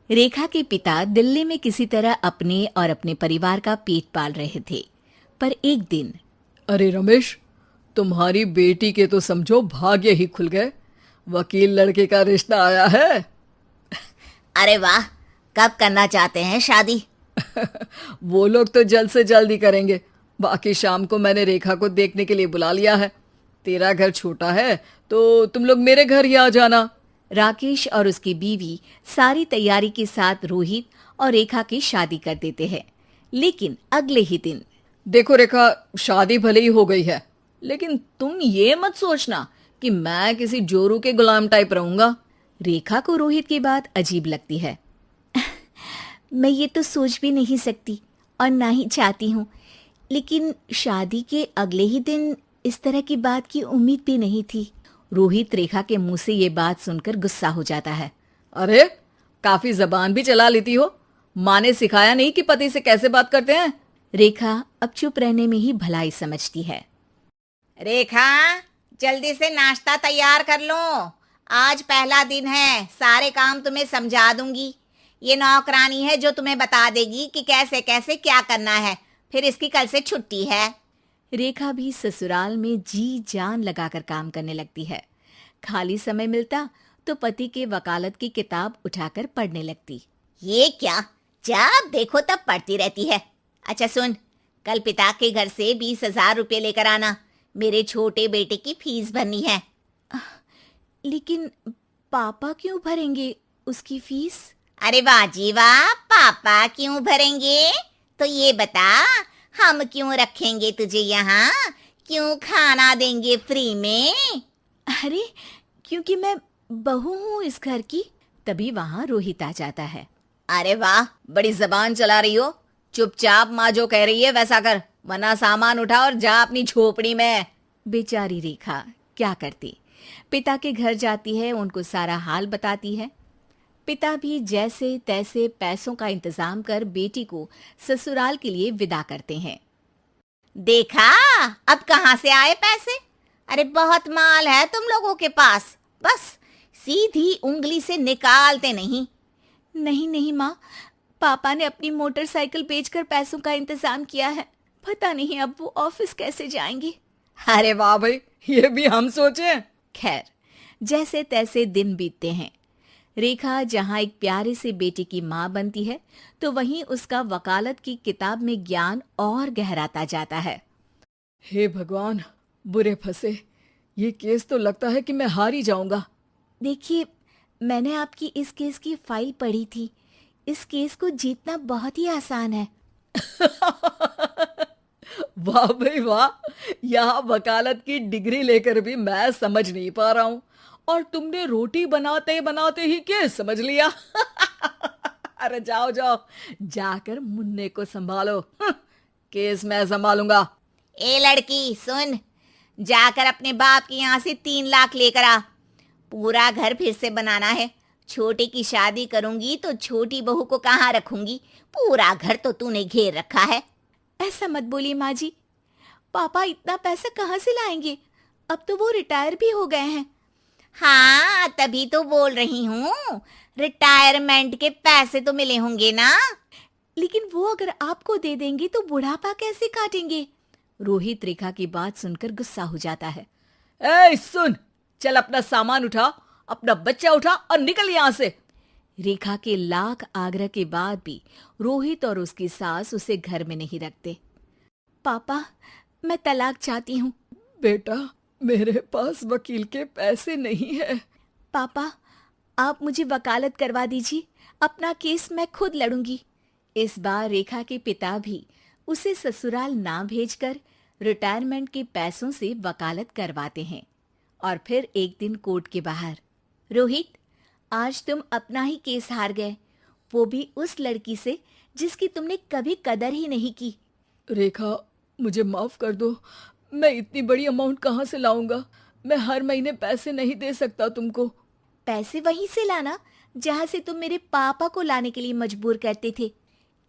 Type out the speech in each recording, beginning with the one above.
रेखा के पिता दिल्ली में किसी तरह अपने और अपने परिवार का पेट पाल रहे थे। पर एक दिन, अरे रमेश, तुम्हारी बेटी के तो समझो भाग्य ही खुल गए। वकील लड़के का रिश्ता आया है। अरे वाह, कब करना चाहते हैं शादी? वो लोग तो जल्द से जल्द ही करेंगे। बाकी शाम को मैंने रेखा को देखने के लिए बुला लिया है। तेरा घर छोटा है तो तुम लोग मेरे घर ही आ जाना। राकेश और उसकी बीवी सारी तैयारी के साथ रोहित और रेखा की शादी कर देते हैं। लेकिन अगले ही दिन, देखो रेखा, शादी भले ही हो गई है, लेकिन तुम ये मत सोचना कि मैं किसी जोरू के गुलाम टाइप रहूंगा। रेखा को रोहित की बात अजीब लगती है। मैं ये तो सोच भी नहीं सकती और ना ही चाहती हूँ, लेकिन शादी के अगले ही दिन इस तरह की बात की उम्मीद भी नहीं थी। रोहित रेखा के मुंह से ये बात सुनकर गुस्सा हो जाता है। अरे, काफी जबान भी चला लेती हो। माँ ने सिखाया नहीं कि पति से कैसे बात करते हैं? रेखा अब चुप रहने में ही भलाई समझती है। रेखा, जल्दी से नाश्ता तैयार कर लो। आज पहला दिन है, सारे काम तुम्हें समझा दूंगी। ये नौकरानी है जो तुम्हें बता देगी कि कैसे कैसे क्या करना है। फिर इसकी कल से छुट्टी है। रेखा भी ससुराल में जी जान लगाकर काम करने लगती है। खाली समय मिलता तो पति के वकालत की किताब उठाकर पढ़ने लगती। ये क्या, जब देखो तब पढ़ती रहती है। अच्छा सुन, कल पिता के घर से 20,000 रुपये लेकर आना। मेरे छोटे बेटे की फीस भरनी है। लेकिन पापा क्यों भरेंगे उसकी फीस? अरे वाह जी वाह, पापा क्यों भरेंगे? तो ये बता, हम क्यों रखेंगे तुझे यहाँ? क्यों खाना देंगे फ्री में? अरे, क्योंकि मैं बहू हूँ इस घर की। तभी वहाँ रोहित आ जाता है। अरे वाह, बड़ी जबान चला रही हो। चुपचाप माँ जो कह रही है वैसा कर, वरना सामान उठा और जा अपनी झोपड़ी में। बेचारी रेखा क्या करती, पिता के घर जाती है, उनको सारा हाल बताती है। पिता भी जैसे तैसे पैसों का इंतजाम कर बेटी को ससुराल के लिए विदा करते हैं। देखा, अब कहाँ से आए पैसे? अरे बहुत माल है तुम लोगों के पास, बस सीधी उंगली से निकालते नहीं। नहीं नहीं माँ, पापा ने अपनी मोटरसाइकिल बेचकर पैसों का इंतजाम किया है। पता नहीं अब वो ऑफिस कैसे जाएंगे। अरे वाह भाई, ये भी हम सोचे। खैर, जैसे तैसे दिन बीतते हैं। रेखा जहाँ एक प्यारे से बेटे की माँ बनती है, तो वहीं उसका वकालत की किताब में ज्ञान और गहराता जाता है। हे भगवान, बुरे फंसे। ये केस तो लगता है कि मैं हार ही जाऊंगा। देखिए, मैंने आपकी इस केस की फाइल पढ़ी थी। इस केस को जीतना बहुत ही आसान है। वाह भाई वाह, यहाँ वकालत की डिग्री लेकर भी मैं समझ नहीं पा रहा हूँ, और तुमने रोटी बनाते बनाते ही केस समझ लिया। अरे जाओ जाओ, जाकर मुन्ने को संभालो। केस मैं संभालूंगा। ए लड़की सुन, जाकर अपने बाप के यहाँ से 3 लाख लेकर आ। पूरा घर फिर से बनाना है। छोटे की शादी करूंगी तो छोटी बहू को कहाँ रखूंगी? पूरा घर तो तूने घेर रखा है। ऐसा मत बोलिए माँ जी, पापा इतना पैसा कहाँ से लाएंगे? अब तो वो रिटायर भी हो गए हैं। हाँ, तभी तो बोल रही हूँ, रिटायरमेंट के पैसे तो मिले होंगे ना। लेकिन वो अगर आपको दे देंगे तो बुढ़ापा कैसे काटेंगे? रोहित रेखा की बात सुनकर गुस्सा हो जाता है। ए सुन, चल अपना सामान उठा, अपना बच्चा उठा और निकल यहाँ से। रेखा के लाख आग्रह के बाद भी रोहित और उसकी सास उसे घर में नहीं रखते। पापा, मैं तलाक चाहती हूँ। बेटा, मेरे पास वकील के पैसे नहीं है। पापा, आप मुझे वकालत करवा दीजिए, अपना केस मैं खुद लड़ूंगी। इस बार रेखा के पिता भी उसे ससुराल ना भेजकर रिटायरमेंट के पैसों से वकालत करवाते हैं। और फिर एक दिन कोर्ट के बाहर, रोहित, आज तुम अपना ही केस हार गए, वो भी उस लड़की से जिसकी तुमने कभी कदर ही नहीं की। रेखा, मुझे माफ कर दो। मैं इतनी बड़ी अमाउंट कहाँ से लाऊंगा? मैं हर महीने पैसे नहीं दे सकता तुमको। पैसे वहीं से लाना जहाँ से तुम मेरे पापा को लाने के लिए मजबूर करते थे।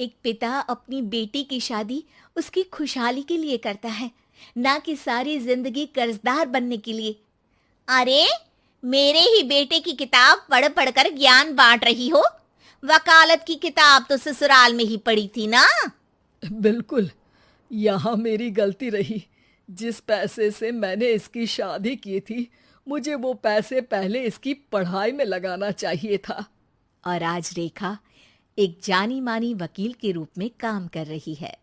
एक पिता अपनी बेटी की शादी उसकी खुशहाली के लिए करता है, ना कि सारी जिंदगी कर्जदार बनने के लिए। अरे, मेरे ही बेटे की किताब पढ़ पढ़ कर ज्ञान बांट रही हो। वकालत की किताब तो ससुराल में ही पड़ी थी ना। बिल्कुल, यहाँ मेरी गलती रही। जिस पैसे से मैंने इसकी शादी की थी, मुझे वो पैसे पहले इसकी पढ़ाई में लगाना चाहिए था। और आज रेखा एक जानी मानी वकील के रूप में काम कर रही है।